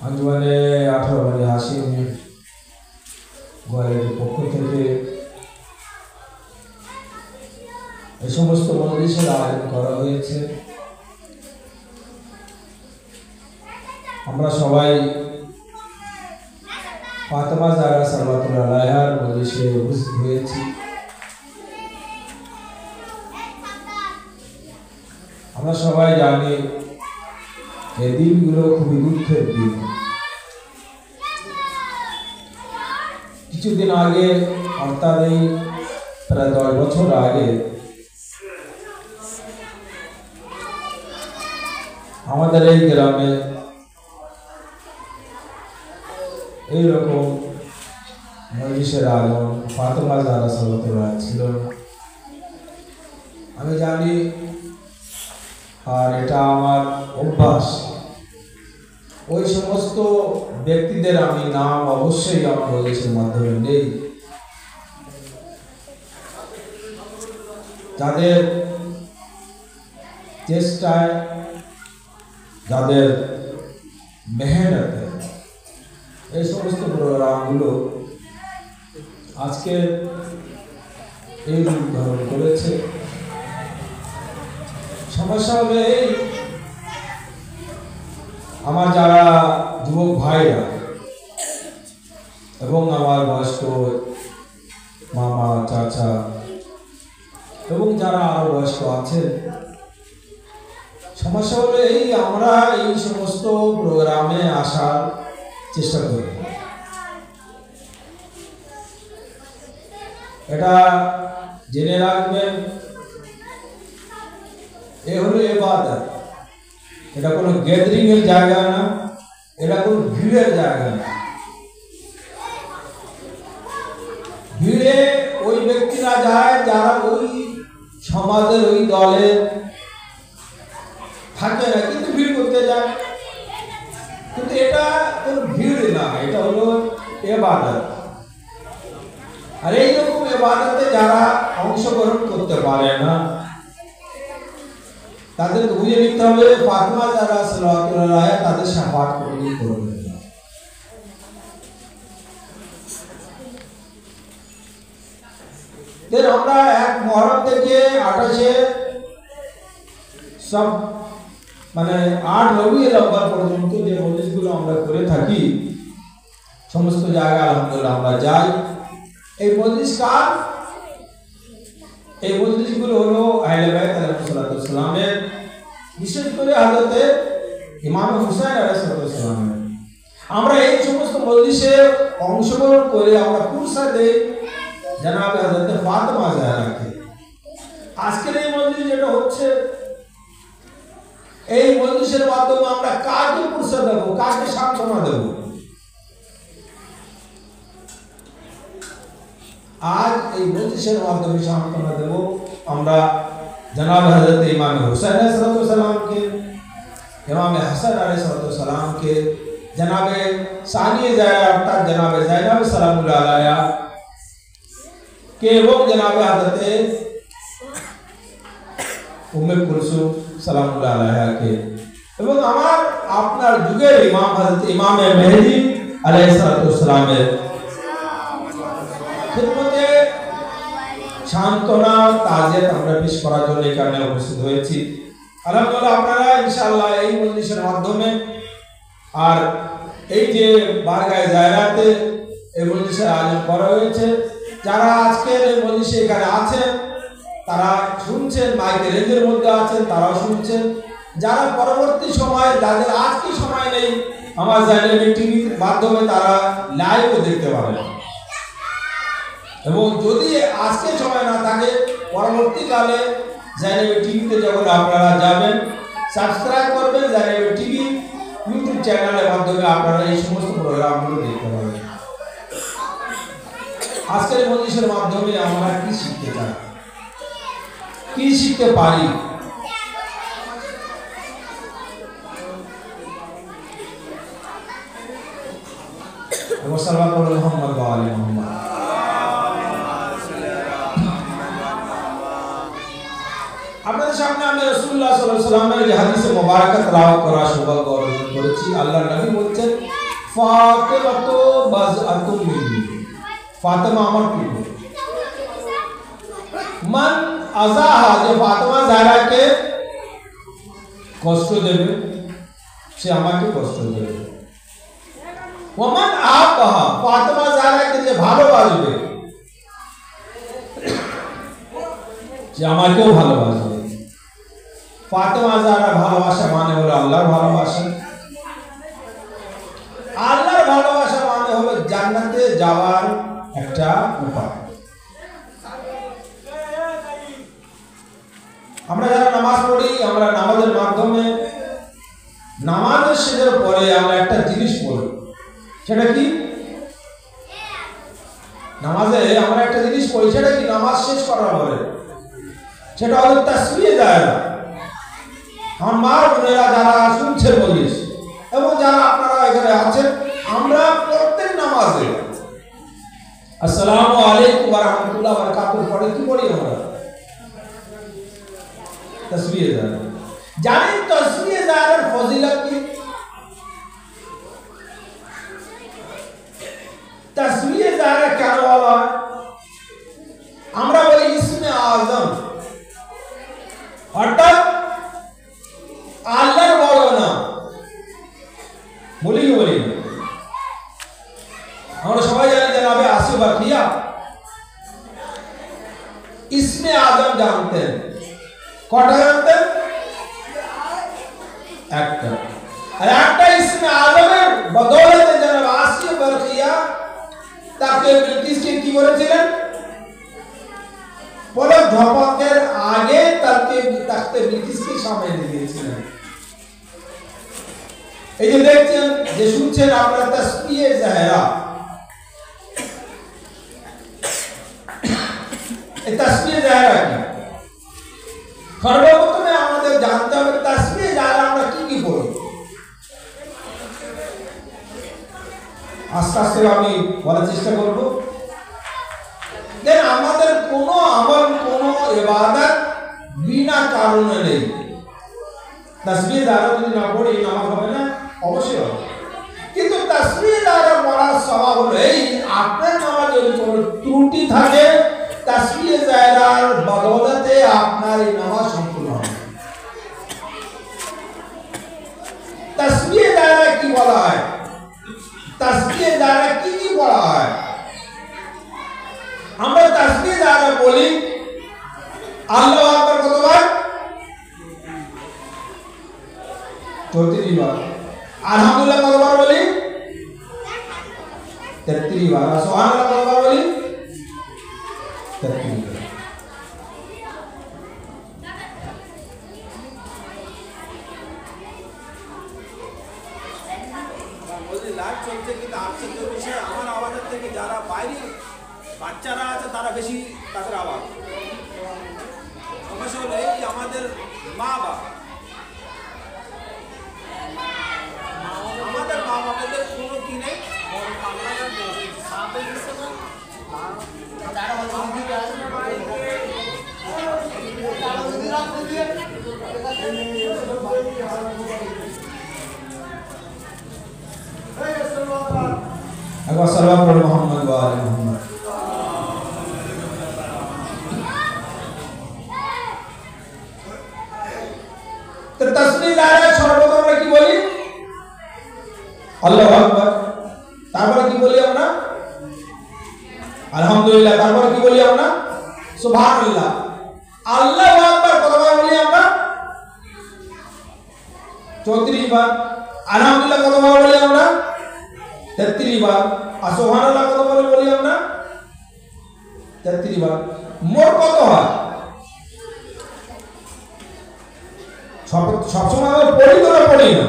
আঞ্জুমানে 18 বারে হাসিম গোয়ালের পক্ষ থেকে এই সমস্ত মজলিসের আয়োজন করা হয়েছে। আমরা সবাই ফাতেমা জাহরা সাল্লাল্লাহু আলাইহার মজলিসে উপস্থিত হয়েছি। আমরা সবাই জানি এই দিনগুলো খুবই দুঃখের দিন। কিছুদিন আগে, অর্থাৎ এই প্রায় 10 বছর আগে, আমাদের এই গ্রামে এইরকম মজলিসের আয়োজন ফাতেমা জাহরা সাল্লাল্লাহু আলাইহা ছিল। আমি জানি, আর এটা আমার অভ্যাস, ওই সমস্ত ব্যক্তিদের আমি নাম অবশ্যই আমার মজলিসের মাধ্যমে নেই, যাদের চেষ্টায়, যাদের মেহনতে এই সমস্ত প্রোগ্রামগুলো আজকে এই রূপ ধারণ করেছে। সমস্যা হবে এই, আমার যারা যুবক ভাইরা এবং আমার বয়স্ক মামা চাচা এবং যারা আরো বয়স্ক আছেন, সমস্যা হলো এই, আমরা এই সমস্ত প্রোগ্রামে আসার চেষ্টা করি। এটা জেনে রাখবেন, এ হলো ইবাদত। এটা কোনো গ্যাদারিং এর জায়গা না, এটা কোনো ভিড়ের জায়গা না। ভিড়ে ওই ব্যক্তিরা যায় যারা ওই সমাজের, ওই দলের থাকে না, কিন্তু ভিড় করতে যায়। কিন্তু এটা কোনো ভিড় না, এটা হলো ইবাদত। আর এইরকম ইবাদতে যারা অংশগ্রহণ করতে পারে না, তাদেরকে বুঝে নিতে হবে ফাতেমা জাহরা সাল্লাল্লাহু আলাইহা তাদের শাফাআত কোনদিন করবে না। আমরা 1 মুহররম থেকে 28 সব মানে 8 রবিউল আউয়াল পর্যন্ত যে মজলিসগুলো আমরা করে থাকি, সমস্ত জায়গায় আলহামদুলিল্লাহ আমরা যাই। এই মজলিস কার? এই মজলিসগুলো হলো আহলে বাইত আলাইহিস সালামের, বিশেষ করে হযরতে ইমাম হুসাইন আলাইহিস সালামের। আমরা এই সমস্ত মজলিসে অংশগ্রহণ করে আমরা পুরস্কার দেই জনাবে হযরতে ফাতেমা জাহরাকে। আজকের এই মজলিস যেটা হচ্ছে, এই মজলিসের মাধ্যমে আমরা কাকে পুরস্কার দেব, কাকে সান্ত্বনা দেব? আজ এই মজলিসের মাধ্যমে সান্ত্বনা দেব আমরা জনাব হযরত ইমাম হুসাইন আলাইহিস সালামকে, ইমাম হাসান আলাইহিস সালামকে, জনাবে সানিয়ে জায়রা অর্থাৎ জনাবে যায়নাব সালামুল্লাহ আলাইহা কে, এবং জনাবে হযরত উম্মে কুলসুম সালামুল্লাহ আলাইহা কে, এবং আমার আপনার যুগের ইমাম হযরত ইমামে মেহদী আলাইহিস সালামের খিদমতে সান্ত্বনা তাজিয়াত আমরা পেশ করার জন্য এখানে উপস্থিত হয়েছি। আলহামদুলিল্লাহ, আপনারা ইনশাআল্লাহ এই মজলিসের মাধ্যমে, আর এই যে বারগায়ে জায়রাতে এই মজলিসের আয়োজন করা হয়েছে, যারা আজকের এই মজলিসে এখানে আছেন তারা শুনছেন, মাইকের রেঞ্জের মধ্যে আছেন তারাও শুনছেন, যারা পরবর্তী সময়, যাদের আজকে সময় নেই, আমার জানেন টিভির মাধ্যমে তারা লাইভও দেখতে পারেন। এবং যদি আজকে সময় না থাকে, পরবর্তীকালে জানেন টিভিতে যখন আপনারা যাবেন, সাবস্ক্রাইব করবেন জানেন টিভি ইউটিউব চ্যানেলের মাধ্যমে আপনারা এই সমস্ত প্রোগ্রামগুলো দেখতে পাবেন। আজকের মজলিসের মাধ্যমে আমরা কি শিখতে চাই, কি শিখতে পারি? সাল্লাল্লাহু আলাইহি মুহাম্মদ ওয়া আলি মুহাম্মদ। আপনাদের সামনে আমি রাসূলুল্লাহ সাল্লাল্লাহু আলাইহি ওয়াসাল্লামের যে হাদিসে মোবারকা তেলাওয়াত করার সৌভাগ্য অর্জন করেছি। আল্লাহর নবী বলছেন ফাতিমাতু বাযআতুম মিন্নি, ফাতিমা আমার প্রিয়। মান আযাহা, যে ফাতিমা জাহরাকে কষ্ট দেবে সে আমাকে কষ্ট দেবে। ওমান আহাব্বাহা, ফাতিমা জাহরাকে যে ভালোবাসবে যে আমাকেও ভালোবাসবে। ফাতিমা জাহরা ভালোবাসা মানে হলো আল্লাহর ভালোবাসা। আল্লাহর ভালোবাসা মানে হলো জান্নাতে যাওয়ার একটা উপায়। আমরা যারা নামাজ পড়ি, আমরা নামাজের মাধ্যমে নামাজের শেষের পরে আমরা একটা জিনিস পড়ি, সেটা কি? নামাজে আমরা একটা জিনিস পড়ি, সেটা কি? নামাজ শেষ করার পরে সেটা হলো তাসবিহ দায়রা। আমার মা বোনেরা যারা শুনছেন বলিস এবং যারা আপনারা এখানে আছেন, আমরা প্রত্যেক নামাজে আসসালামু আলাইকুম ওয়া রাহমাতুল্লাহি ওয়া বারাকাতুহু পড়ে কি পড়ি? আমরা তাসবিহ দায়রা। জানেন তাসবিহ দায়রার ফজিলত কি? তাসবিহ দায়রা কেন বলা হয়? আমরা বলি ইসমে আযম, অর্থাৎ আল্লাহর বড় নাম। বলি আমরা সবাই জানি জনাবে আসিফ বাকিয়া ইসমে আযম জানতেন। কটা জানতেন? একটা। আর একটা ইসমে আযমের বদৌলতে জনাব আসিফ বাকিয়া তাকে বিলকিসকে কি করেছিলেন? পলক ঝপকের আগে তাকে তাকতে বিলকিসকে সামনে দিয়েছিলেন। এই যে দেখছেন, যে শুনছেন আপনারা তাসবিহ জাহরা, এই তাসবিহ জাহরা কি? সর্বপ্রথমে আমাদের জানতে হবে তাসবিহ জাহরা আমরা কি কি করি। আস্তে আস্তে আমি বলার চেষ্টা করব। দেন আমাদের কোনো আমল, কোনো ইবাদত বিনা কারণে নেই। তাসবিহ জাহরা যদি না পড়ি নামাজ হবে না? অবশ্যই হবে। কিন্তু তাসবিহ জাহরা পড়ার সওয়াব হলো এই, আপনার নামাজে যদি কোনো ত্রুটি থাকে তাসবিহ জাহরার বদৌলতে আপনার এই নামাজ সম্পূর্ণ হবে। তাসবিহ জাহরা কি বলা হয়? তাসবিহ জাহরা কি কি পড়া হয়? আমরা তাসবিহ জাহরা বলি আল্লাহু আকবার কতবার? 34 বার। আলহামদুলিল্লাহ কতবার বলি? 33 বার। সুবহানাল্লাহ কতবার বলি? 33 বার। লাইভ চলছে, কিন্তু আশ্চর্য বিষয় আমার আওয়াজের থেকে যারা বাইরে বাচ্চারা আছে তারা বেশি তাদের আওয়াজ। সমস্যা হলো এই আমাদের মা বাবা, আমাদের মা বাবাদের কোনো কি নেই। সাল্লাল্লাহু আলাইহি মুহাম্মদ ওয়া আলি মুহাম্মদ। তো তাসবিহ জাহরা সর্বপ্রথম আমরা কি বলি? আল্লাহু আকবার। তারপরে কি বলি আমরা? আলহামদুলিল্লাহ। তারপরে কি বলি আমরা? সুবহানাল্লাহ। আল্লাহু আকবার কতবার বলি আমরা? 34 বার। আলহামদুলিল্লাহ কতবার বলি আমরা? 33 বার। আর সুবহানাল্লাহ কতবার বলি আমরা? 33 বার। মোট কত হয়? সবসময় আমরা পড়ি তো না, পড়ি না।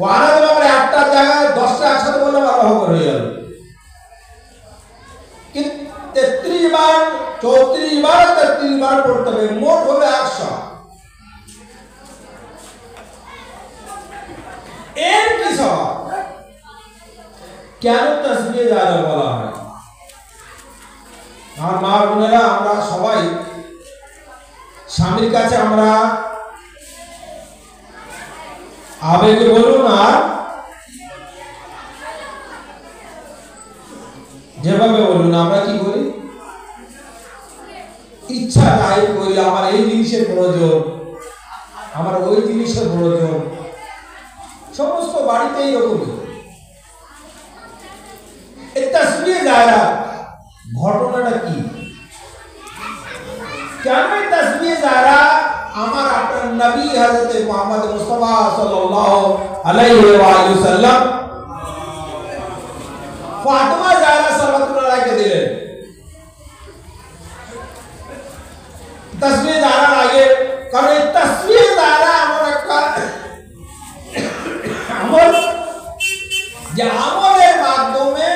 ওয়ানা যদি আমরা একটা জায়গায় 10টা একসাথে বললে ভালো হবে হয়ে যাবে। কিন্তু 33 বার, 34 বার, 33 বার পড়তে হবে, মোট হবে 100। এর কি সওয়াব? কেন তাসবিহ জাহরা বলা হয়? আমার মা বোনেরা আমরা সবাই স্বামীর কাছে আমরা আবেগে বলুন আর যেভাবে বলুন আমরা কি করি, ইচ্ছা তাই করি। আমার এই জিনিসের প্রয়োজন, আমার ওই জিনিসের প্রয়োজন, সমস্ত বাড়িতে এইরকমই। এই তাসবিহ জায়রা ঘটনাটা কি, কেন এই তাসবিহ জায়রা আমার আপনার নবী হযরত মুহাম্মদ মুস্তাফা সাল্লাল্লাহু আলাইহি ওয়া সাল্লাম ফাতেমা জায়রা সাল্লাল্লাহু দিলেন? তাসবিহ জায়রার আগে, কারণ এই তাসবিহ জায়রা এমন একটা আমল যে আমলের মাধ্যমে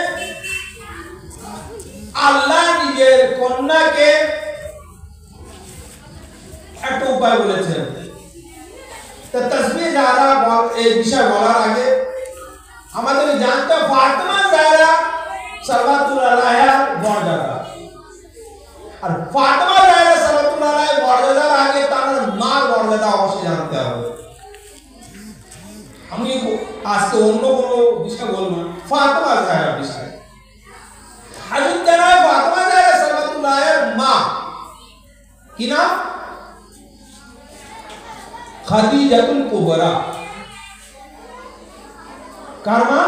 আল্লাহ নিজের কন্যাকে একটা উপায় বলেছেন। তাসবিহ জায়রা এই বিষয় বলার আগে আমাদের জানতে হবে ফাতেমা জায়রা সাল্লাল্লাহু আলাইহার মর্যাদা, আর ফাতেমা জায়রা সাল্লাল্লাহু আলাইহার মর্যাদার আগে তার মার মর্যাদা অবশ্যই জানতে হবে। আমি আজকে অন্য কোনো বিষয় বলবো না, ফাতেমা জায়রা বিষয়। হযরত জানাব ফাতেমা জায়রা সাল্লাল্লাহু আলাইহার মা কি নাম? খাদিজাতুল কুবরা। কার মা?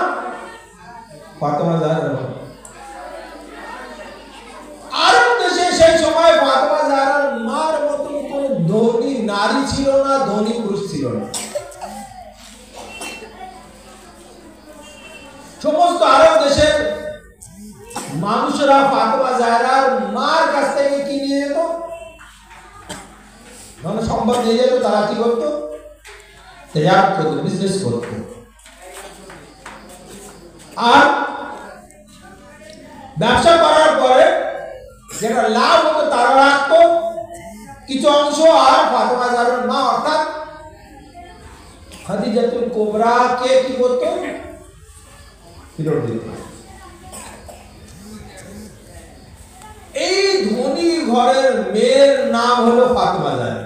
ফাতেমা জাহরা। আরব দেশে সেই সময় ফাতেমা জাহরার মার মতো কোনো ধনী নারী ছিল না, ধনী পুরুষ ছিল না। সমস্ত আরব দেশের মানুষরা ফাতেমা জাহরার মার কাছ থেকে কি নিয়ে যেত? ধন সম্পদ নিয়ে যেত। তারা কি করতো? তেজারত করতো, বিজনেস করতো। আর ব্যবসা করার পরে যেটা লাভ হতো তারা রাখতো কিছু অংশ, আর ফাতেমা জাহরার মা অর্থাৎ খাদিজাতুল কুবরা কে কি করতো? ফেরত দিত। এই ধনী ঘরের মেয়ের নাম হলো ফাতেমা জাহরা।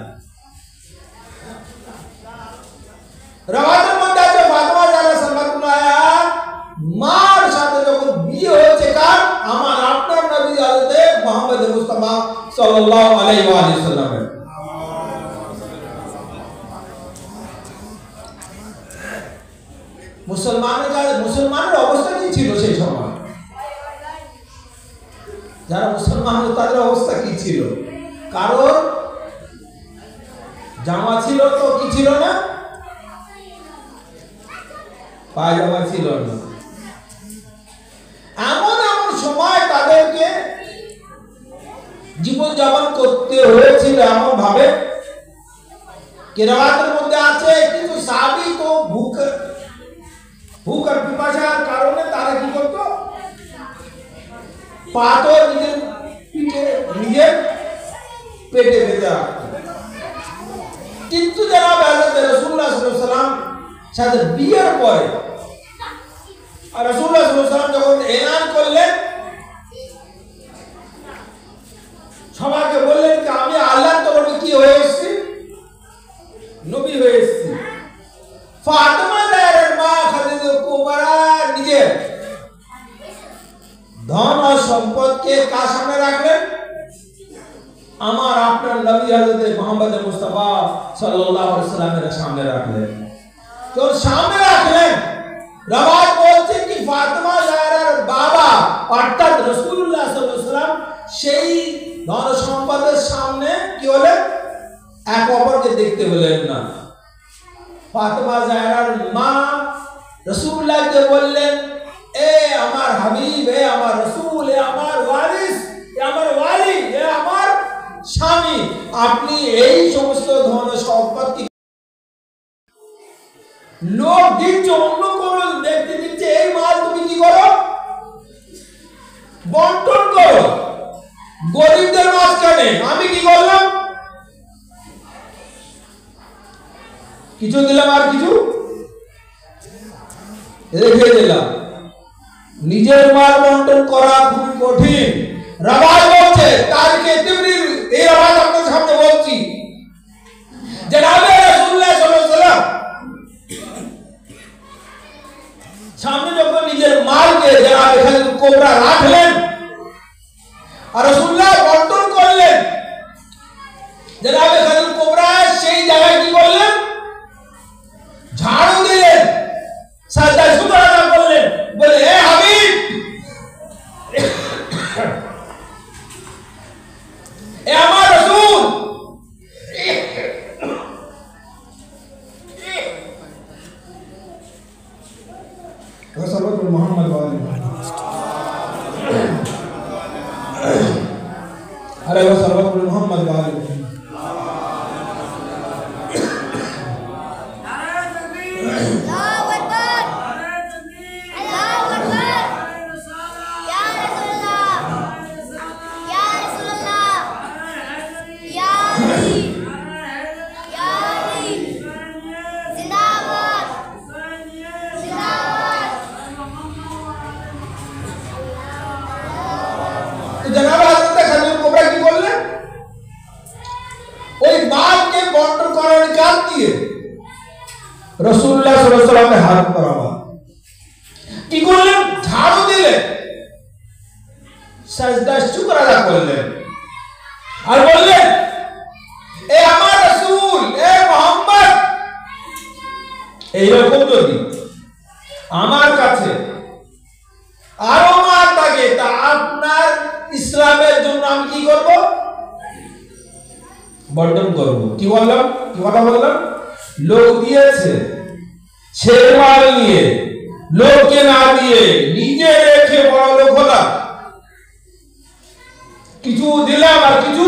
রাওয়াতের মধ্যে আছে ফাতেমা জাহরা সাল্লাল্লাহু আলাইহা মার সাথে যখন বিয়ে হয়েছে কার? আমার আপনার নবী হযরত মুহাম্মদ মুস্তাফা সাল্লাল্লাহু আলাইহি ওয়া সাল্লামের। মুসলমানের অবস্থা কি ছিল সেই সময়? যারা মুসলমান তাদের অবস্থা কি ছিল? কারণ জামা ছিল তো কি ছিল না? পায়জামা ছিল না। এমন এমন সময় তাদেরকে জীবনযাপন করতে হয়েছিল এমন ভাবে, কেরাতের মধ্যে আছে কিছু সাহাবী তো ভূখ আর পিপাসার কারণে তারা কি করত? পাথর নিজের পিঠে, নিজের পেটে বেঁধে রাখত। কিন্তু যারা হযরত রাসূলুল্লাহ সাল্লাল্লাহু আলাইহি ওয়াসাল্লাম সাথে বিয়ের পরে আর রাসূলুল্লাহ সাল্লাল্লাহু আলাইহি ওয়াসাল্লাম যখন এলান করলেন, সবাইকে বললেন যে আমি আল্লাহর তরফে কি হয়ে এসেছি? নবী হয়ে এসেছি। ফাতেমা জাহরার মা খাদিজাতুল কুবরা নিজের ধন ও সম্পদকে কার সামনে রাখলেন? আমার আপনার নবী হযরত মুহাম্মদ মুস্তাফা সাল্লাল্লাহু আলাইহি ওয়াসাল্লামের সামনে রাখলেন। তো সামনে রাখলেন। রাওয়াত বলছে কি ফাতেমা জাহরার বাবা অর্থাৎ রাসূলুল্লাহ সাল্লাল্লাহু আলাইহি ওয়াসাল্লাম সেই ধন সম্পদের সামনে কি হলেন? এক অপরকে দেখতে পেলেন না। ফাতেমা জাহরার মা রাসূলুল্লাহকে বললেন, এ আমার হাবিব, এ আমার রাসূল, এ আমার ওয়ারিস, এ আমার ওয়ালি, এ আমার স্বামী, আপনি এই সমস্ত ধন সম্পদ কি লোক দিচ্ছে, অন্য কোন ব্যক্তি দিচ্ছে, এই মাল তুমি কি করো? বন্টন করো গরিবদের মাঝখানে। আমি কি করলাম? কিছু দিলাম আর কিছু রেখে দিলাম। নিজের মাল বন্টন করা খুবই কঠিন। রাওয়াত বলছে তারিখে তিবরির, এই রাওয়াত আপনাদের সামনে বলছি, জনাবে রাসূলুল্লাহ সাল্লাল্লাহু আলাইহি ওয়াসাল্লাম সামনে যখন নিজের মালকে জনাবে খালিদ কোবরা রাখলেন আর রাসূলুল্লাহ বন্টন করলেন, জনাবে খালিদ কোবরা সেই জায়গায় কি করলেন? ঝাড়ু দিলেন, সাজদায় শুকরানা করলেন, বলে হে হাবিব, এ আমার রাসূল, রাসূলুল্লাহ মুহাম্মদ ওয়া আলিহি আরে রাসূলুল্লাহ মুহাম্মদ ওয়া আলিহি জনাবে হযরত খালিদ কোবরা কি করলেন? ওই মালকে বন্টন করার কাজ দিয়ে রাসূলুল্লাহ সাল্লাল্লাহু আলাইহি ওয়াসাল্লামের হাত বরাবর কি করলেন? ঝাড়ু দিলেন, সাজদায় শুকরানা করলেন আর বললেন, এ আমার রাসূল, এ মুহাম্মদ, এইরকম যদি আমার কাছে আরো মাল থাকে তা আপনার ইসলামের জন্য আমি কি করব? বন্টন করব। কি বললাম? কি কথা বললাম? লোক দিয়েছে, সে মাল নিয়ে লোককে না দিয়ে নিজে রেখে বড় লোক হলাম, কিছু দিলাম আর কিছু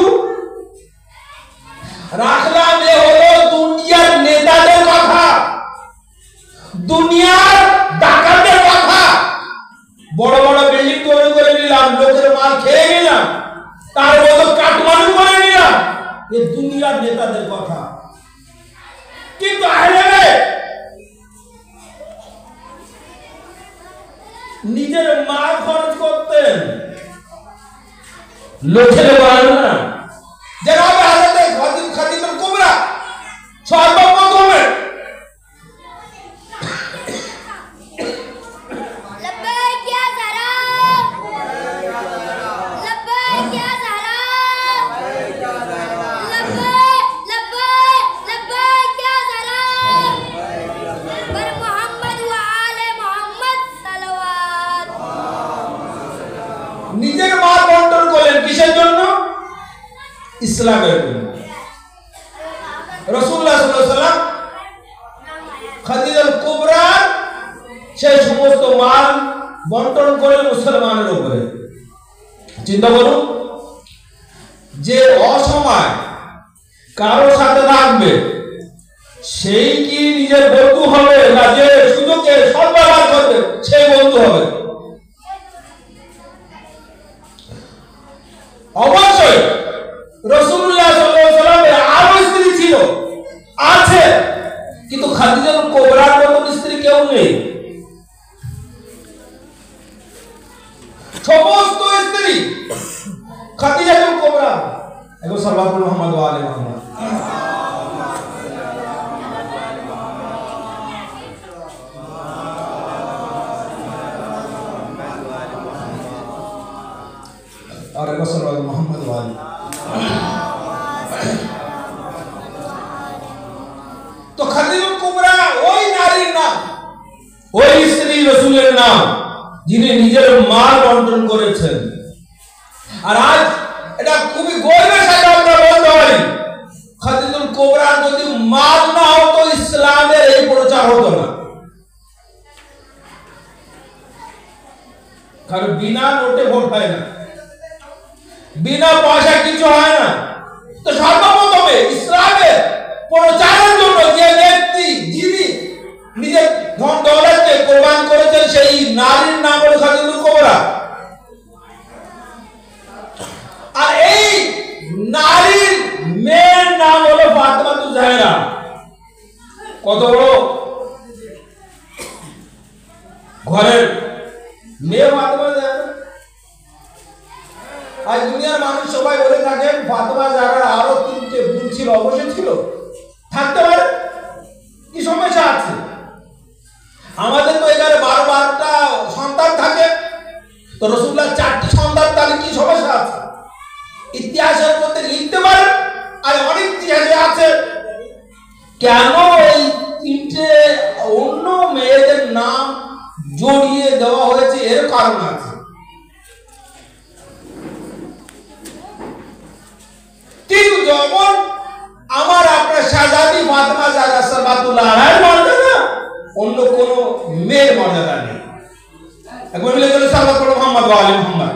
রাখলাম। এ হলো দুনিয়ার নেতাদের কথা, দুনিয়ার ডাকাতের কথা। বড় বড় বিল্ডিং তৈরি করে নিলাম, লোকের মাল খেয়ে গেলাম, তার মতো কাটমানি করে নিলাম, এ দুনিয়ার নেতাদের কথা। কিন্তু আহলে বাইত নিজের মাল খরচ করতেন, লোকের মাল না। জনাবে হযরত খালিদ কোবরা সর্বপ্রথমে নিজের মাল বন্টন করলেন, কিসের জন্য? ইসলামের জন্য। রাসূলুল্লাহ সাল্লাল্লাহু আলাইহি ওয়াসাল্লাম খাদিজা কুবরা সেই সমস্ত মাল বন্টন করলেন মুসলমানের উপরে। চিন্তা করুন, যে অসময় কারো সাথে থাকবে সেই কি নিজের বন্ধু হবে, না যে সুযোগে সদ্ব্যবহার করবে সেই বন্ধু হবে? অবশ্যই রাসূলুল্লাহ সাল্লাল্লাহু আলাইহি ওয়াসাল্লামের আরো স্ত্রী ছিল, আছে, কিন্তু খাদিজা কুবরার মতো স্ত্রী কেউ নেই। সমস্ত স্ত্রী খাদিজা কুবরা এবং সাল্লাল্লাহু মুহাম্মদ ওয়া আলি মুহাম্মদ। আর সাল্লাল্লাহু মুহাম্মদ ওয়া আলি। তো খাদিজা কুবরা ওই নারীর নাম, ওই স্ত্রী রাসূলের নাম যিনি নিজের মাল বন্টন করেছেন। আর আজ এটা খুবই গর্বের সাথে আমরা বলতে পারি, খাদিজা কুবরা যদি মাল না হতো ইসলামের এই প্রচার হতো না। কারণ বিনা নোটে ভোট হয় না, বিনা পয়সা কিছু হয় না। তো সর্বপ্রথমে ইসলামের প্রচারের জন্য যে ব্যক্তি যিনি নিজের ধন দৌলতকে কোরবান করেছেন সেই নারীর নাম হলো খাদিজা কুবরা। আর এই নারীর মেয়ের নাম হলো ফাতেমা জাহরা। কত বড় ঘরের মেয়ে ফাতেমা জাহরা। আজ দুনিয়ার মানুষ সবাই বলে থাকেন ফাতেমা জাহরার আরো তিনটে বোন ছিল, অবশ্যই ছিল, কেন এই তিনটে অন্য মেয়েদের নাম জড়িয়ে দেওয়া হয়েছে এর কারণ আছে। কিন্তু যখন আমার আপনার শাহজাদি ফাতেমা জাহরা সালাওয়াতুল্লাহ আলাইহার মর্যাদা, অন্য কোন মেয়ের মর্যাদা নেই। একবার মিলে বলে সাল্লাল্লাহু আলাইহি মুহাম্মদ ওয়া আলি মুহাম্মদ।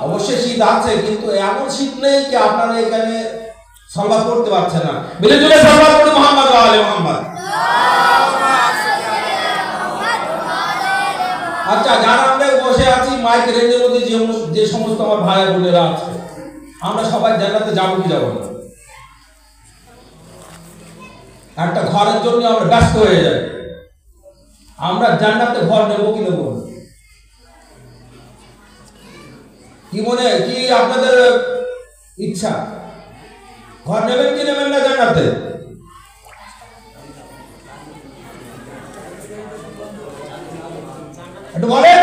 অবশ্যই শীত আছে, কিন্তু এমন শীত নেই যে আপনারা এখানে সালাত পড়তে পারছেন না। মিলে জুলে সাল্লাল্লাহু আলাইহি মুহাম্মদ ওয়া আলি মুহাম্মদ। আচ্ছা, যারা আমরা বসে আছি মাইক রেঞ্জের মধ্যে, যে সমস্ত আমার ভাই বোনেরা আছে, আমরা সবাই জান্নাতে যাবো কি যাবো না? একটা ঘরের জন্য আমরা ব্যস্ত হয়ে যাই। আমরা জান্নাতে ঘর নেব কি নেব না? কি মনে কি আপনাদের ইচ্ছা? ঘর নেবেন কি নেবেন না জান্নাতে? একটু বলেন।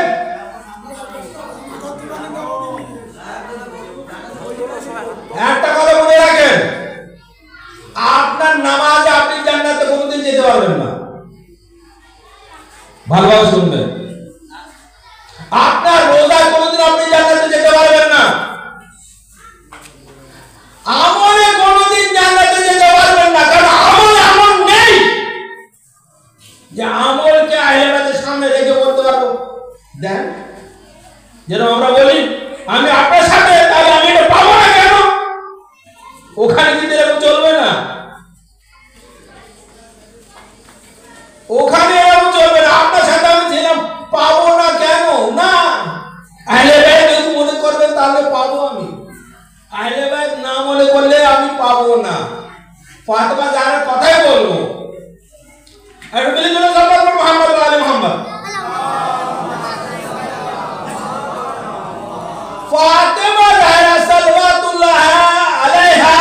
একটা কথা মনে রাখেন, আপনার নামাজে আপনি জান্নাতে কোনোদিন যেতে পারবেন না। ভালোভাবে শুনবেন, আপনার রোজায় কোনোদিন আপনি জান্নাতে যেতে পারবেন না। আমলে কোনোদিন জান্নাতে যেতে পারবেন না, কারণ আমল এমন নেই যে আমলকে আহলে বাইতের সামনে রেখে বলতে পারবো দেন, যেন আমরা বলি আমি আপনার সাথে, তাহলে আমি এটা পাবো না কেন? ওখানে কিন্তু এরকম চলবে না, ওখানে এরকম চলবে না। আপনার সাথে আমি ছিলাম, পাবো না কেন? না, আহলে বাইত যদি মনে করবেন তাহলে পাবো আমি। আহলে বাইত না মনে করলে আমি পাবো না। ফাতেমা জাহরার কথাই বলবো। আর বলে দিল সাল্লাল্লাহু আলাইহি মুহাম্মদ ওয়া আলি মুহাম্মদ। ফাতেমা জাহরা সালাওয়াতুল্লাহ আলাইহা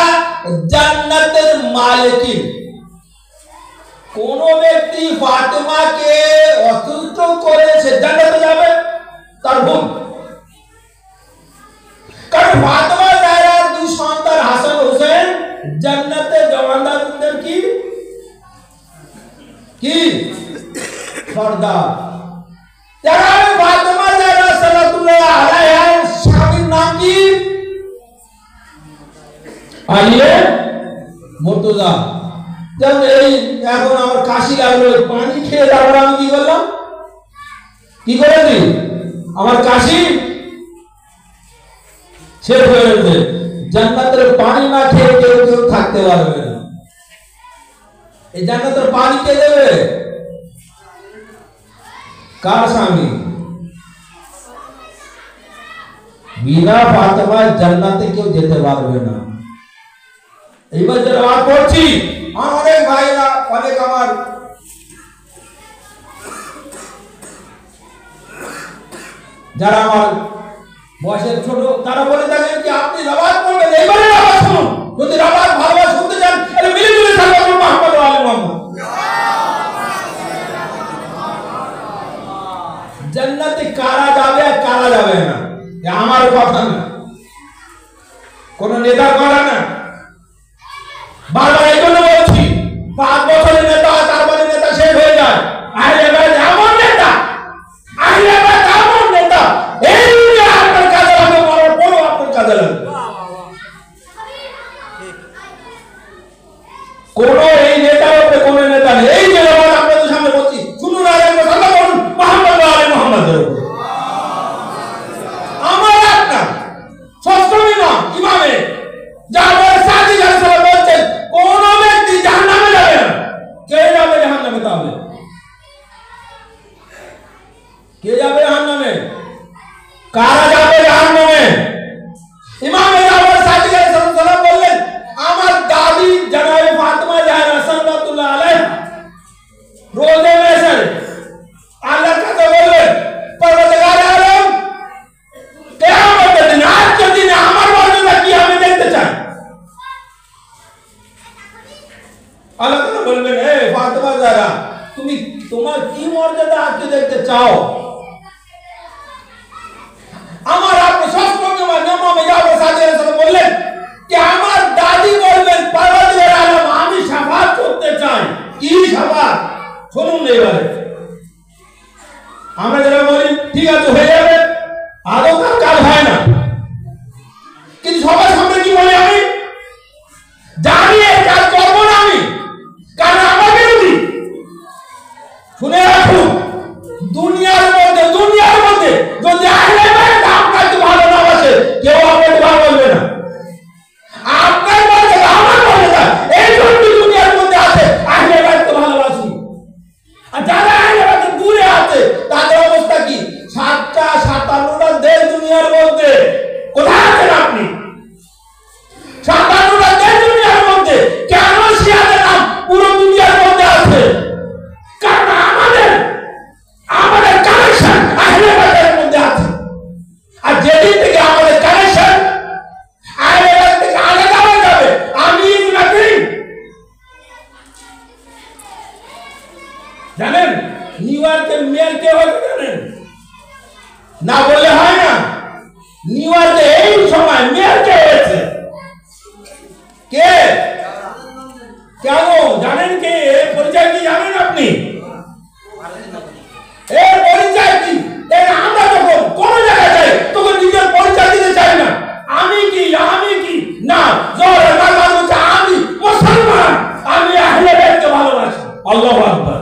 জান্নাতের মালিকিন। কোন ব্যক্তি ফাতেমাকে অতুষ্ট করেছে জান্নাতে যাবে, তার ভুল। কারণ ফাতেমা জাহরার দুই সন্তান হাসান হোসেন জান্নাতে জওয়ানদের কি কি সর্দার। যারা ফাতেমা জাহরা সালাওয়াতুল্লাহ আলাইহার স্বামীর নাম কি? আলিয়ে মুর্তজা। যেমন এই এখন আমার কাশি লাগলো, পানি খেয়ে তারপর আমি কি করলাম, কি করেছি, আমার কাশি শেষ হয়ে গেছে। জান্নাতের পানি না খেয়ে কেউ কেউ থাকতে পারবে না। এই জান্নাতের পানি কে দেবে? কার স্বামী? বিনা ফাতেমায় জান্নাতে কেউ যেতে পারবে না। এইবার যারা বাদ পড়ছি, অনেক ভাইরা, অনেক আমার যারা আমার বয়সের ছোট, তারা বলে থাকেন যে আপনি রাবাত পড়বেন, এইবারে রাবাত শুনুন। যদি রাবাত ভালোভাবে শুনতে চান তাহলে মিলে মিলে সাল্লাল্লাহু আলাইহি মুহাম্মদ ওয়া আলি মুহাম্মদ। জান্নাতে কারা যাবে আর কারা যাবে না, আমার কথা না, কোন নেতার কথা না। বারবার এই জন্য বলছি, 5 বছরের নেতা, তারপরে নেতা শেষ হয়ে যায়। আহলে বাইত এমন নেতা, আহলে বাইত এমন নেতা, এই দুনিয়া আপনার কাজে লাগবে, মরার পরও আপনার কাজে লাগবে। কোন এই নেতার উপরে কোন নেতা নেই। এই যে আপনাদের সামনে বলছি, শুনুন আর একবার সাল্লাল্লাহু আলাইহি মুহাম্মদ ওয়া আলি মুহাম্মাদের উপর আমার আপনার ষষ্ঠ ইমাম ইমামে জাফর সাদিক আলাইহিস বলছেন, কোন ব্যক্তি জাহান্নামে যাবে না। কে যাবে জাহান্নামে? তাহলে কে যাবে জাহান্নামে? কারা যাবে জাহান্নামে? ইমাম জাফর সাদিক আলাইহিস সালাম বললেন, আমার দাদি জনাবে ফাতেমা জাহরা সাল্লাল্লাহু আলাইহা রোজে মেসের আল্লাহর কাছে বললেন, পরওয়ারদিগার আলম, কিয়ামতের দিন, আজকের দিনে আমার মর্যাদা কি আমি দেখতে চাই। আল্লাহ তাআলা বলবেন, হে ফাতেমা জাহরা, তুমি তোমার কি মর্যাদা আজকে দেখতে চাও? আমার আপনি ষষ্ঠ ইমাম জাফর সাদিক আলাইহিস সালাম বললেন যে আমার দাদি মেয়র কে হয়েছে জানেন? না বললে হয় না। নিউ ইয়র্কে এই সময় মেয়র কে হয়েছে? কে? কেন জানেন? কে পরিচয় কি জানেন আপনি? এর পরিচয় কি? আমরা যখন কোন জায়গায় যাই তখন নিজের পরিচয় দিতে চাই না। আমি কি না, জোরে বারবার বলছে আমি মুসলমান, আমি আহলে বাইতকে ভালোবাসি। আল্লাহু আকবার।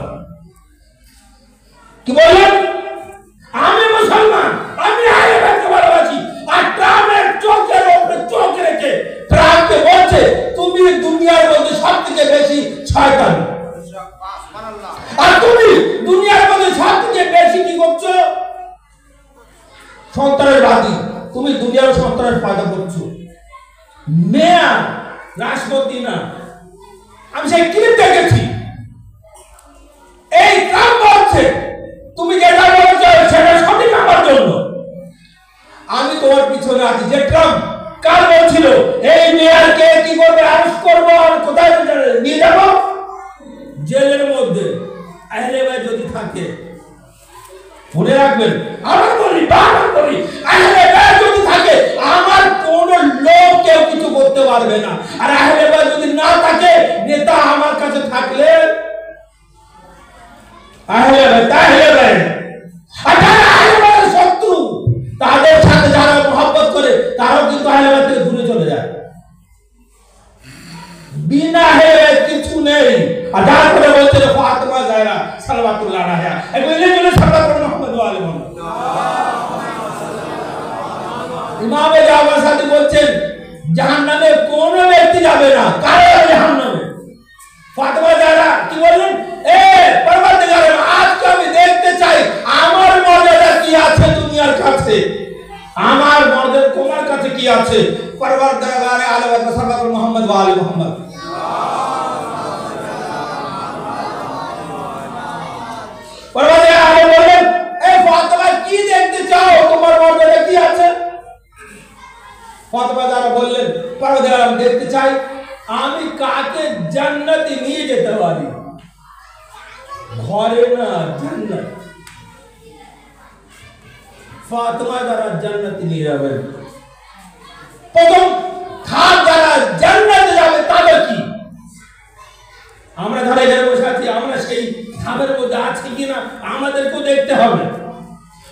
কি বললেন? আমি মুসলমান, আমি আহলে বাইতকে ভালোবাসি। আর ট্রাম্পের চোখের উপরে চোখ রেখে ট্রাম্পকে বলছে তুমি দুনিয়ার মধ্যে সবথেকে বেশি শয়তান, আর তুমি দুনিয়ার মধ্যে সবথেকে বেশি কি করছো? সন্ত্রাসবাদী। তুমি দুনিয়ার সন্ত্রাস পয়দা করছো। মেয়ার রাষ্ট্রপতি না, আমি সেই ক্লিপ দেখেছি। এই ট্রাম্প বলছে তুমি যেটা বলছো সেটা সঠিক আমার জন্য, আমি তোমার পিছনে আছি। যে ট্রাম্প কার বলছিল এই মেয়ারকে কি করবে? অ্যারেস্ট করবো আর কোথায় নিয়ে যাবো? জেলের মধ্যে। আহলে বাইত যদি থাকে, মনে রাখবেন, বারবার বলি, আহলে বাইত যদি থাকে আমার কোন লোক কেউ কিছু করতে পারবে না। আর আহলে বাইত যদি না থাকে, নেতা আমার কাছে থাকলে আহলে বাইত আর যারা আহলে বাইতের শত্রু, তাদের সাথে যারা মহব্বত করে তারাও কিন্তু আহলে বাইত থেকে দূরে চলে যায়। বিনা আহলে বাইত কিছু নেই। আর যারা করে বলছে যে ফাতেমা জাহরা সালাওয়াতুল্লাহ আলাইহা, এগুলো জন্য সাল্লাল্লাহু আলাইহি ওয়া সাল্লাম। ইমাম জাওয়াজ সাথী বলছেন জাহান্নামে কোন ব্যক্তি যাবে না। কারা যাবে জাহান্নামে? ফাতেমা জাহরা কি বললেন? পরবর্তীকার আজকে আমি দেখতে চাই আমার মর্যাদা কি আছে দুনিয়ার কাছে, আমার মর্যাদা তোমার কাছে কি আছে। পরবর্তীকার আলম সাল্লাল্লাহু মুহাম্মদ ওয়া আলি মুহাম্মদ। পরবর্তীকার আলম বললেন ফাতেমা কি দেখতে চাও, তোমার মর্যাদা কি আছে? ফাতেমা যারা বললেন পরবর্তীকার আলম দেখতে চাই আমি কাকে জান্নাতে নিয়ে যেতে পারি। ঘরে না, জান্নাত। ফাতেমা যারা জান্নাতে নিয়ে যাবেন, প্রথম ধাপ যারা জান্নাতে যাবে তাদের কি? আমরা যারা এখানে বসে আছি আমরা সেই ধাপের মধ্যে আছি কিনা আমাদেরকেও দেখতে হবে।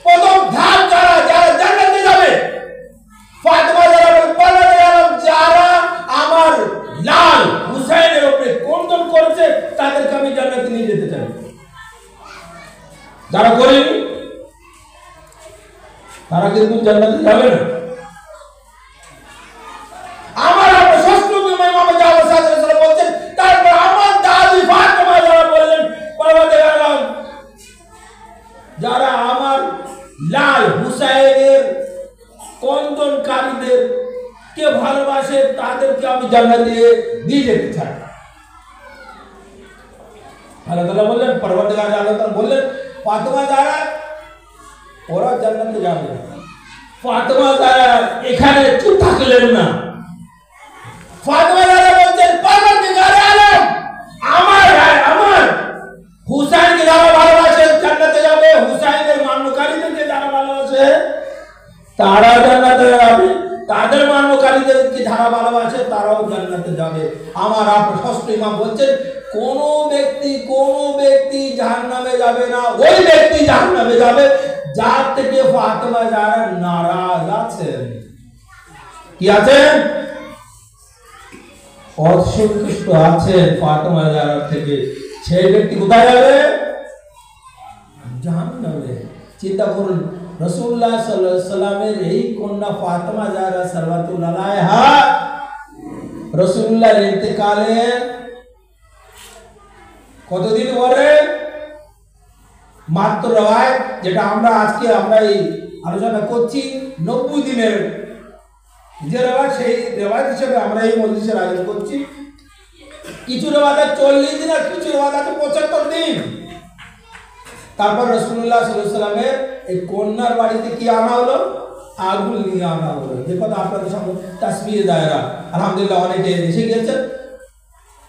প্রথম ধাপ যারা জান্নাতে যাবে, ফাতেমা যারা আমার লাল হুসাইনের উপরে কন্দন করেছে তাদেরকে আমি জান্নাতে নিয়ে যেতে চাই। যারা করেনি তারা কিন্তু জান্নাতে যাবে না। আমার ষষ্ঠ ইমাম জাওয়াজ সাহেব বলছেন, তারপর আমার দাদি ফাতেমা যারা বললেন যারা আমার লাল হুসাইনের কন্দনকারীদের কে ভালোবাসে তাদেরকে আমি জান্নাতে নিয়ে যেতে চাই। আল্লাহ তাআলা বললেন, পরবর্তীকার আল্লাহ তাআলা বললেন ফাতেমা যারা ওরা জান্নাতে যাবে। ফাতেমা যারা এখানে চুপ থাকলেন না। ফাতেমা যারা বলছেন পরবর্তীকার আলম আমার হুসাইনকে যারা ভালোবাসে জান্নাতে যাবে, হুসাইনের মান্যকারীদেরকে যারা ভালোবাসে তারা জান্নাতে যাবে, তাদের মান্যকারীদেরকে যারা ভালোবাসে তারাও জান্নাতে যাবে। আমার ষষ্ঠ ইমাম বলছেন কোন ব্যক্তি জাহান্নামে যাবে না। ওই ব্যক্তি জাহান্নামে যাবে যার থেকে ফাতেমা যারা নারাজ আছেন। কি আছেন? অসন্তুষ্ট আছেন ফাতেমা যারা থেকে। সেই ব্যক্তি কোথায় যাবে? জাহান্নামে। চিন্তা করুন, রাসূলুল্লাহ সাল্লাল্লাহু আলাইহি সাল্লামের এই কন্যা ফাতেমা যারা সাল্লাল্লাহু আলাইহা রাসূলুল্লাহর ইন্তেকালের কতদিন পরে? মাত্র রওয়ায়াত যেটা আমরা এই আলোচনা করছি 90 দিনের যে রওয়ায়াত, সেই রওয়ায়াত হিসেবে আমরা এই মজলিসের আয়োজন করছি। কিছু রওয়ায়াত 40 দিন আর কিছু রওয়ায়াত 75 দিন। তারপর রাসূলুল্লাহ সাল্লাল্লাহু আলাইহি সাল্লামের এই কন্যার বাড়িতে কি আনা হলো? আগুন নিয়ে আনা হলো। যে কথা আপনাদের সামনে তাসবিহে দায়রা, আলহামদুলিল্লাহ অনেকে এসে গেছেন।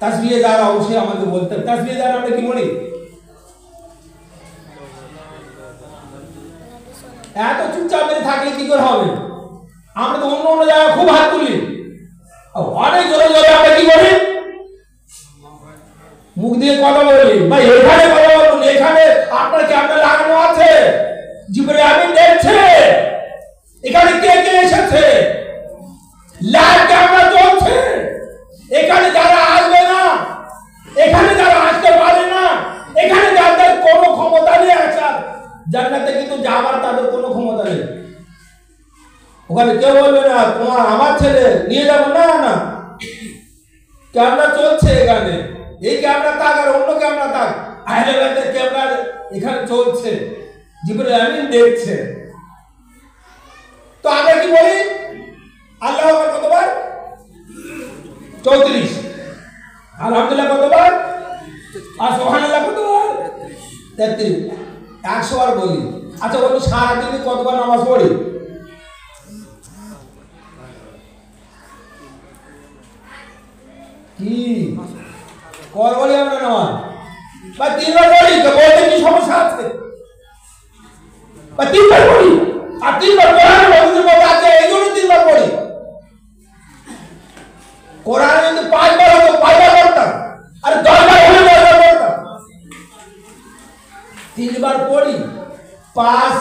তাসবিহে দায়রা অবশ্যই আমাদের বলতে। তাসবিহে দায়রা আমরা কি বলি? এত চুপচাপ মেরে থাকলে কি করে হবে? আমরা তো অন্য অন্য জায়গায় খুব হাত তুলি, অনেক জোরে জোরে আমরা কি করি, মুখ দিয়ে কথা বলি। ভাই এখানে কথা বলুন, এখানে আপনার ক্যামেরা লাগানো আছে, জিবরিল আমিন দেখছে এখানে কে কে এসেছে, লাইভ ক্যামেরা চলছে। এখানে যারা আসবে না, এখানে যারা আসতে পারে না, এখানে যাদের কোনো ক্ষমতা নেই আসার জান্নাতে কিন্তু যাবার তাদের কোনো ক্ষমতা নেই। ওখানে কেউ বলবে না তোমার আমার ছেলে নিয়ে যাবো, না না, ক্যামেরা চলছে এখানে, এই ক্যামেরা থাক আর অন্য ক্যামেরা থাক, আহলে বাইতের ক্যামেরা এখানে চলছে, জিবরিল আমিন দেখছে। তো আমরা কি বলি? আল্লাহু আকবার কতবার? 34। আলহামদুলিল্লাহ কতবার? আর সুবহানাল্লাহ কতবার? 33। 100 বার বলি। আচ্ছা বলো সারাদিনে কতবার নামাজ পড়ি? কি কর বলি আমরা নামাজ? বা 3 বার পড়ি, তো বলতে কি সমস্যা আছে? বা 3 বার পড়ি, আর 3 বার কোরআনের মধ্যে বলা আছে এই জন্য 3 বার পড়ি। কোরআনে যদি 5 বার হতো 5 বার পড়তাম, আর 10 বার হলে 10 বার পড়তাম। 3 বার পড়ি, 5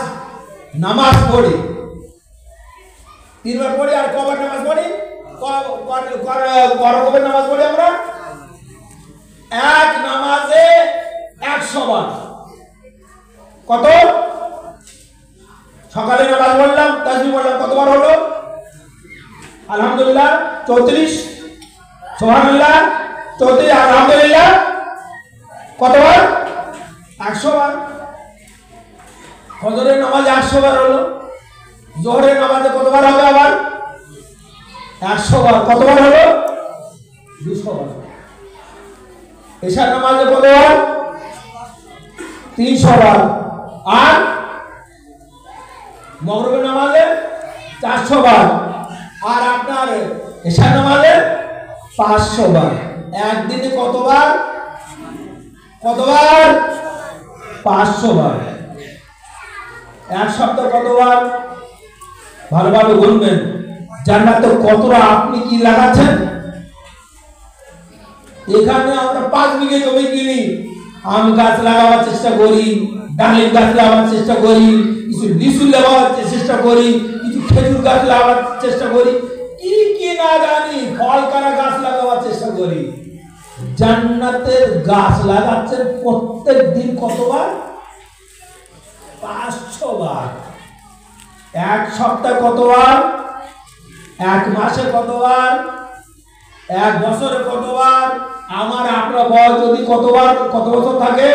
নামাজ পড়ি, 3 বার পড়ি। আর কবার নামাজ পড়ি? কবে নামাজ পড়ি আমরা? এক নামাজে 100 বার। কত? সকালে নামাজ পড়লাম, তাসবিহ পড়লাম, কতবার হলো? আলহামদুলিল্লাহ 34, সুবহানাল্লাহ 34, আলহামদুলিল্লাহ কতবার? 100 বার। ফজরের নামাজ 100 বার হলো, জোহরের নামাজে কতবার হবে আবার? 100 বার। কতবার হলো? 200 বার। এশার নামাজে কতবার? 300 বার। আর মাগরিবের নামাজে 400 বার। আর আপনার এশার নামাজে 500 বার। একদিনে কতবার? কতবার? 500 বার। এক সপ্তাহ কতবার? ভালোভাবে গুনবেন। জান্নাতে কতটা আপনি কি লাগাচ্ছেন? এখানে আমরা 5 বিঘে জমি কিনি, আম গাছ লাগাবার চেষ্টা করি, ডালিম গাছ লাগাবার চেষ্টা করি, কিছু লিচু লাগাবার চেষ্টা করি, কিছু খেজুর গাছ লাগাবার চেষ্টা করি, কি কি না জানি ফল কারা গাছ লাগাবার চেষ্টা করি। জান্নাতের গাছ লাগাচ্ছেন প্রত্যেক দিন কতবার? 500 বার। এক সপ্তাহে কতবার? এক মাসে কতবার? এক বছরে কতবার? আমার আপনার বয়স যদি কতবার কত বছর থাকে?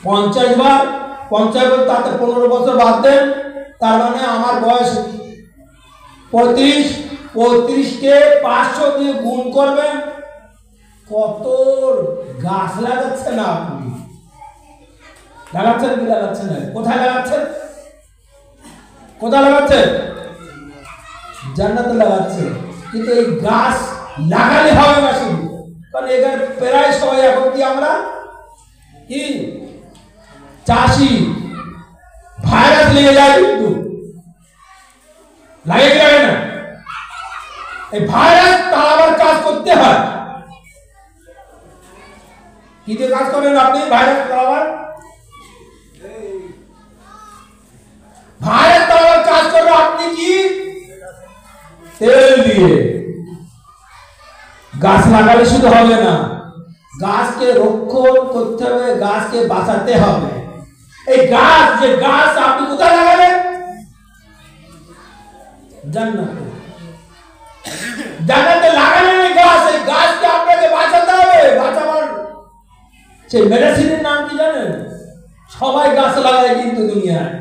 50 বার। 50 বার তাতে 15 বছর বাদ দেন, তার মানে আমার বয়স 35। 35 কে 500 দিয়ে গুণ করবেন, কত গাছ লাগাচ্ছেন না আপনি? লাগাচ্ছেন কি লাগাচ্ছেন না? কোথায় লাগাচ্ছেন? কোথায় লাগাচ্ছেন? জান্নাতে লাগাচ্ছেন। কিন্তু এই গাছ লাগালে হবে না শুধু, কারণ এখানে প্রায় সবাই এখন কি আমরা কি চাষি, ভাইরাস লেগে যায়, কিন্তু লাগে কি লাগে না? এই ভাইরাস তাড়াবার কাজ করতে হয়। কি দিয়ে কাজ করেন আপনি? ভাইরাস তাড়াবার, ভাইরাস তাড়াবার কাজ করবে আপনি কি? তেল দিয়ে। গাছ লাগালে শুধু হবে না, গাছকে রক্ষণ করতে হবে, গাছকে বাঁচাতে হবে। এই গাছ, যে গাছ আপনি কোথায় লাগাবেন? জান্নাতে। জান্নাতে লাগালেন এই গাছ, এই গাছকে আপনাকে বাঁচাতে হবে। বাঁচাবার সেই মেডিসিনের নাম কি জানেন? সবাই গাছ লাগায় কিন্তু দুনিয়ায়,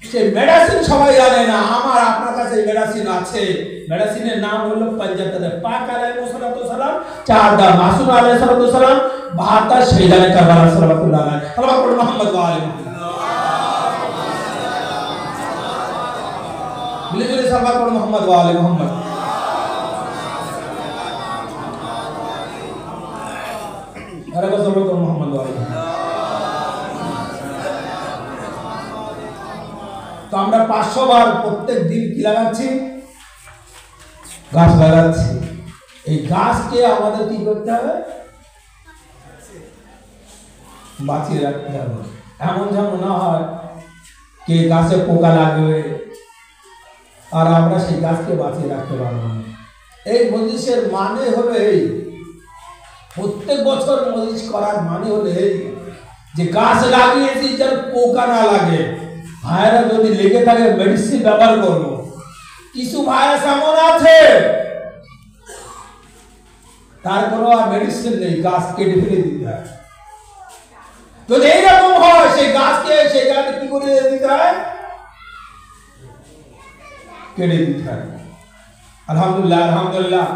সেই মেডিসিন সবাই জানে না। আমার আপনার কাছে মেডিসিন আছে। মেডিসিনের নাম হলো পঞ্জাতরে পাক আলাইহিস সালাম, চারদা মাসুম আলাইহিস সালাম, 72 শহীদানে কারবালা সাল্লাল্লাহু আলাইহি সাল্লাম, মুহাম্মদ ওয়া আলি মুহাম্মদ। মিলে সাল্লাল্লাহু আলাইহি মুহাম্মদ ওয়া আলি মুহাম্মদ। আরে সাল্লাল্লাহু মুহাম্মদ ওয়া আলি মুহাম্মদ। 500 বার প্রত্যেক দিন কি লাগাচ্ছি? গাছ লাগাচ্ছি। এই গাছকে আমাদের কি করতে হবে? বাঁচিয়ে রাখতে হবে। এমন যেন না হয় কে গাছে পোকা লাগবে আর আমরা সেই গাছকে বাঁচিয়ে রাখতে পারবো না। এই মজলিসের মানে হলো এই, প্রত্যেক বছর মজলিস করার মানে হলো এই যে গাছ লাগিয়েছি যেন পোকা না লাগে। ভাইরা যদি লেগে থাকে মেডিসিন ব্যবহার করবো। কিছু ভাইরাস এমন আছে তার কোনো আর মেডিসিন নেই, গাছ কেটে ফেলে দিতে হয়। যদি এইরকম হয় সেই গাছকে সেই গাছকে কি করে দিতে হয়? কেটে দিতে হয়। আলহামদুলিল্লাহ আলহামদুলিল্লাহ,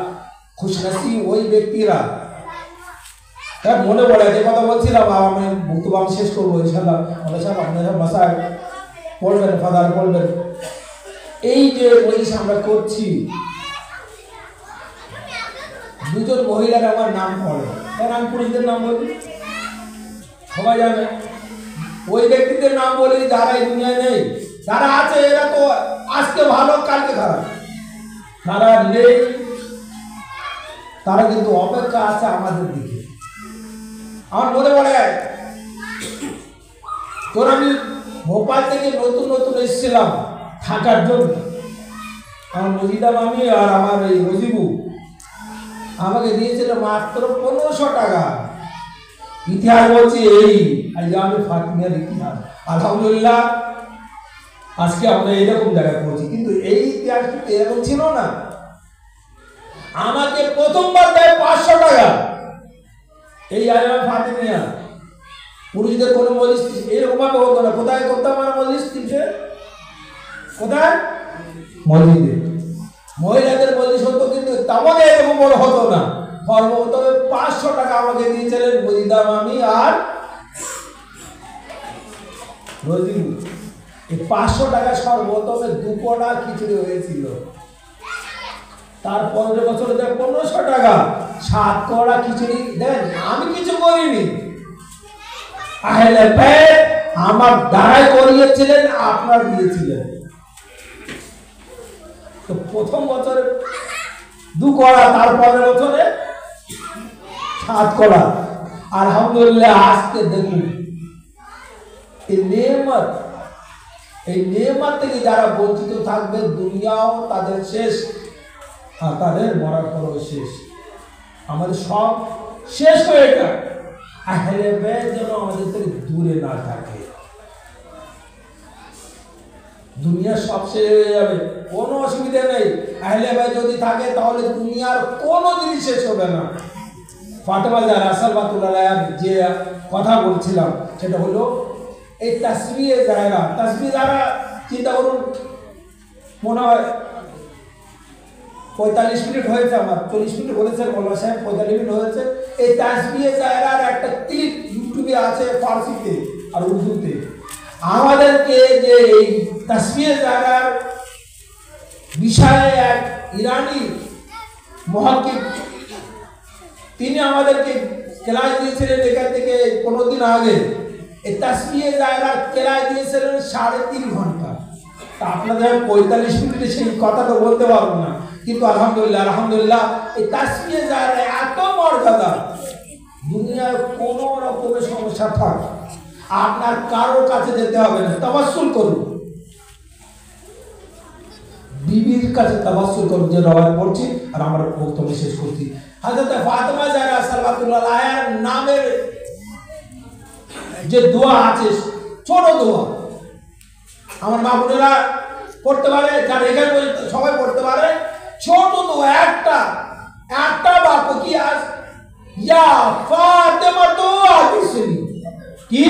খুশনসিব ওই ব্যক্তিরা। তার মনে পড়ে যে কথা বলছিলাম, আমি বক্তব্য আমি শেষ করবো ইনশাআল্লাহ। আপনারা বাসায় পড়বেন, ফাদার পড়বেন। এই যে মজলিস আমরা করছি, দুজন মহিলার আমার নাম পড়ে, কারণ আমি পুরুষদের নাম বলি, সবাই জানে। ওই ব্যক্তিদের নাম বলি যারা এই দুনিয়ায় নেই। যারা আছে এরা তো আজকে ভালো কালকে খারাপ, যারা নেই তারা কিন্তু অপেক্ষা আছে আমাদের দিকে। আমার মনে পড়ে তোর আমি ভোপাল থেকে নতুন নতুন এসেছিলাম থাকার জন্য। আমার মজিদা মামি আর আমার এই রজিবু আমাকে দিয়েছিল মাত্র 1500 টাকা। ইতিহাস বলছি এই আমি ফাতিমার ইতিহাস। আলহামদুলিল্লাহ আজকে আমরা এইরকম জায়গায় পৌঁছি, কিন্তু এই ইতিহাস কিন্তু এরকম ছিল না। আমাকে প্রথমবার দেয় 500 টাকা। এই আয়াম ফাতিমিয়া পুরুষদের কোনো মজলিস এরকম ভাবে হতো না। কোথায় করতাম আমরা মজলিস? কোথায়? মসজিদে। মহিলাদের মজলিস হতো, কিন্তু তেমন এরকম বড় হতো না। তবে 500 টাকা আমাকে দিয়েছিলেন মজিদা মামি আর রজিবু। এই 500 টাকা সর্বপ্রথমে 2 কোনা খিচুড়ি হয়েছিল। তার 15 বছরে দেয় 1500 টাকা, 7 কোনা খিচুড়ি দেন। আমি কিছু করিনি, আহলে বাইত আমার দ্বারাই করিয়েছিলেন, আপনার দিয়েছিলেন। তো প্রথম বছরে 2 কোনা, তার 15 বছরে 7 কোনা। আলহামদুলিল্লাহ আজকে দেখুন এই নেয়ামত থেকে যারা বঞ্চিত থাকবে, দুনিয়াও তাদের শেষ আর তাদের মরার পরও শেষ। আমাদের সব শেষ হয়ে যায়। আহলে বাইত যেন আমাদের থেকে দূরে না থাকে। দুনিয়া সব শেষ হয়ে যাবে, কোনো অসুবিধা নেই। আহলে বাইত যদি থাকে তাহলে দুনিয়ার কোনো জিনিস শেষ হবে না। ফাতেমা জাহরা সাল্লাল্লাহু আলাইহি যে কথা বলছিলাম সেটা হলো এই তাসবিহে জাহরা। তাসবিহ জাহরা চিন্তা করুন, মনে হয় 45 মিনিট হয়েছে, আমার 40 মিনিট বলেছেন মোল্লা সাহেব, 45 মিনিট হয়েছে। এই তাসবিহে জাহরার একটা ক্লিপ ইউটিউবে আছে ফার্সিতে আর উর্দুতে। আমাদেরকে যে এই তাসবিহে জাহরার বিষয়ে এক ইরানি মুহাক্কিক তিনি আমাদেরকে ক্লাস দিয়েছিলেন এখান থেকে 15 দিন আগে। এই তাসবিহে জাহরার ক্লাস দিয়েছিলেন 3.5 ঘন্টা। তা আপনাদের 45 মিনিটে সেই কথা তো বলতে পারবো না, কিন্তু আলহামদুলিল্লাহ আলহামদুলিল্লাহ এই তাসবিহে জাহরা এত মর্যাদা, দুনিয়ার কোনো রকমের সমস্যা থাক আপনার কারোর কাছে যেতে হবে না, তাওয়াসসুল করুন, বিবির কাছে তাওয়াসসুল করুন। যে রওয়ায়াত পড়ছি আর আমরা বক্তব্য শেষ করছি। হযরত ফাতেমা জাহরা সাল্লাল্লাহু আলাইহার নামের যে দোয়া আছে, ছোট দোয়া, আমার মা বোনেরা পড়তে পারে, যারা এখানে সবাই পড়তে পারে। ছোট দোয়া একটা বাক্য কি আছে, ইয়া ফাতেমা তো আগিসনি, কি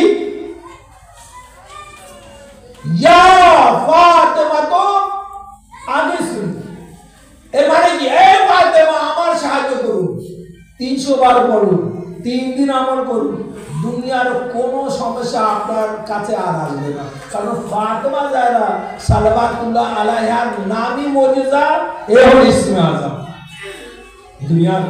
ইয়া ফাতেমা তো আগিসনি, এর মানে কি, এ ফাতেমা আমার সাহায্য করুন। 300 বার পড়ুন, 3 দিন আমল করুন, দুনিয়ার কোনো সমস্যা আপনার কাছে আর আসবে না। কারণ ফাতেমা জাহরা সাল্লাল্লাহু আলাইহার নামই মুজিজা, এ হলো ইসমে আযম। দুনিয়ার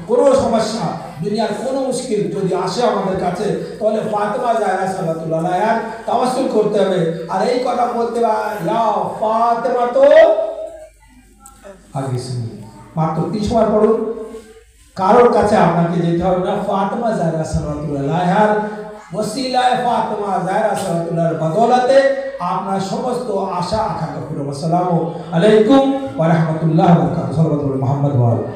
কোনো সমস্যা, দুনিয়ার কোনো মুশকিল যদি আসে আমাদের কাছে, তাহলে ফাতেমা জাহরা সাল্লাল্লাহু আলাইহা তাওয়াসসুল করতে হবে। আর এই কথা বলতে হবে, ইয়া ফাতেমা তো আগে শুনি, মাত্র 30 বার পড়ুন। কারোর কাছে আপনাকে যেতে হবে না, ফাতেমা জাহরা সাল্লাল্লাহু আলাইহার ওসিলায়, ফাতেমা জাহরা সাল্লাল্লাহু বদৌলতে আপনার সমস্ত আশা আকাঙ্ক্ষা পুরো। আসসালামু আলাইকুম ওয়া রাহমাতুল্লাহি ওয়া বারাকাতুহু। সাল্লাল্লাহু আলাইহি মুহাম্মদ ওয়া আলিহি।